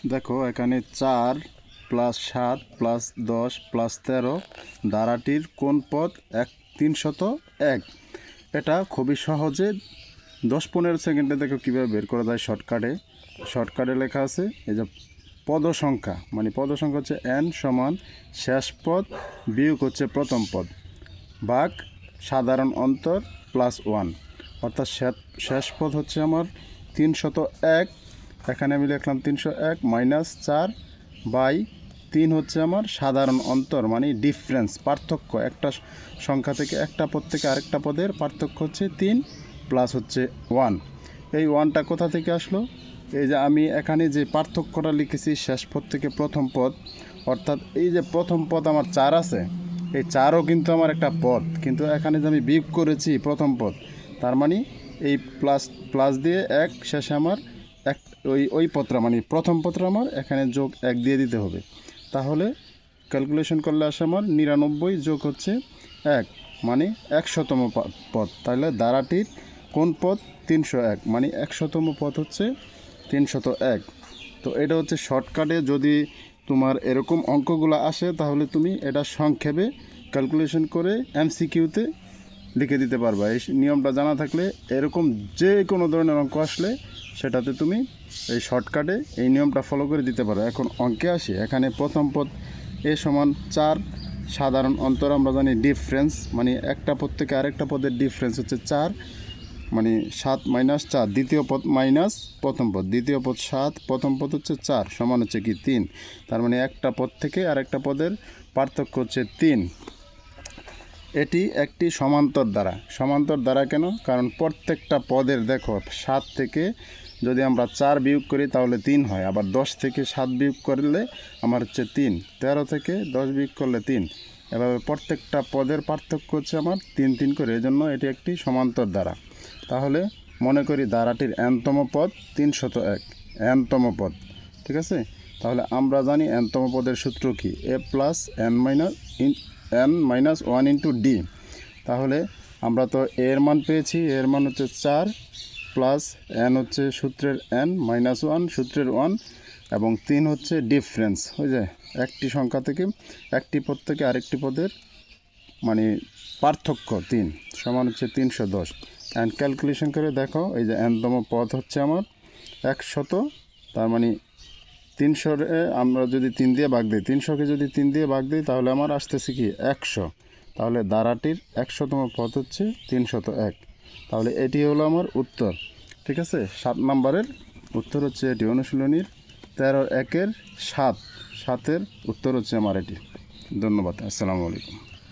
দেখো এখানে 4 + 7 + 10 + 13 ধারাটির কোন পদ 301। এটা খুবই সহজে 10-15 সেকেন্ডে দেখো কীভাবে বের করা যায়। শর্টকাটে লেখা আছে এই যে পদ সংখ্যা, মানে পদ সংখ্যা হচ্ছে n সমান শেষ পদ বিয়োগ হচ্ছে প্রথম পদ ভাগ সাধারণ অন্তর +1, অর্থাৎ শেষ পদ হচ্ছে আমার 301। এখানে আমি লিখলাম 301 - 4 বাই 3 হচ্ছে আমার সাধারণ অন্তর, মানে ডিফারেন্স, পার্থক্য। একটা সংখ্যা থেকে একটা পদ থেকে আরেকটা পদের পার্থক্য হচ্ছে 3 প্লাস হচ্ছে 1। এই 1টা কোথা থেকে আসলো? এই যে আমি এখানে যে পার্থক্যটা লিখেছি শেষ পদ থেকে প্রথম পদ, অর্থাৎ এই যে প্রথম পদ আমার 4 আছে, এই 4ও কিন্তু আমার একটা পদ, কিন্তু এখানে যে আমি বিয়োগ করেছি প্রথম পদ, তার মানে এই প্লাস দিয়ে 1 শেষে আমার এক ওই পদটা, মানে প্রথম পদটা আমার এখানে যোগ 1 দিয়ে দিতে হবে। তাহলে ক্যালকুলেশন করলে আসে আমার 99 যোগ হচ্ছে 1, মানে 100তম পদ। তাহলে ধারাটির কোন পদ 301, মানে 100তম পদ হচ্ছে 301। তো এটা হচ্ছে শর্টকাটে যদি তোমার এরকম অঙ্কগুলো আসে তাহলে তুমি এটা সংক্ষেপে ক্যালকুলেশন করে MCQতে লিখে দিতে পারবা। এই নিয়মটা জানা থাকলে এরকম যে কোনো ধরনের অঙ্ক আসলে সেটাতে তুমি এই শর্টকাটে এই নিয়মটা ফলো করে দিতে পারো। এখন অঙ্কে আসি। এখানে প্রথম পদ a সমান 4, সাধারণ অন্তর আমরা জানি ডিফারেন্স, মানে একটা পদ থেকে আরেকটা পদের ডিফারেন্স হচ্ছে 4, মানে 7 - 4, দ্বিতীয় পদ মাইনাস প্রথম পদ, দ্বিতীয় পদ 7, প্রথম পদ হচ্ছে 4, সমান হচ্ছে কি 3। তার মানে একটা পদ থেকে আরেকটা পদের পার্থক্য হচ্ছে 3। এটি একটি সমান্তর দ্বারা কেন? কারণ প্রত্যেকটা পদের দেখো 7 থেকে যদি আমরা 4 বিয়োগ করি তাহলে 3 হয়, আবার 10 থেকে 7 বিয়োগ করলে আমার হচ্ছে 3, 13 থেকে 10 বিয়োগ করলে 3, এভাবে প্রত্যেকটা পদের পার্থক্য হচ্ছে আমার 3 3 করে। এজন্য এটি একটি সমান্তর দ্বারা। তাহলে মনে করি ধারাটির nতম পদ 301, nতম পদ, ঠিক আছে? তাহলে আমরা জানি nতম পদের সূত্র কি, a + n - 1 × d। তাহলে আমরা তো এর মান পেয়েছি, এর মান হচ্ছে 4 প্লাস n হচ্ছে সূত্রের n - 1 সূত্রের 1, এবং 3 হচ্ছে ডিফারেন্স, ওই যে একটি সংখ্যা থেকে একটি পদ থেকে আরেকটি পদের মানে পার্থক্য 3, সমান হচ্ছে 310। অ্যান্ড ক্যালকুলেশন করে দেখো এই যে nতম পদ হচ্ছে আমার 100। তার মানে 300 আমরা যদি 3 দিয়ে ভাগ দিই, 300কে যদি 3 দিয়ে ভাগ দিই তাহলে আমার আসতেছে কি 100। তাহলে ধারাটির 100তম পদ হচ্ছে 301। তাহলে এটি হলো আমার উত্তর, ঠিক আছে? 7 নম্বরের উত্তর হচ্ছে এটি। অনুশীলনীর 13-1-7 উত্তর হচ্ছে আমার এটি। ধন্যবাদ। আসসালামু আলাইকুম।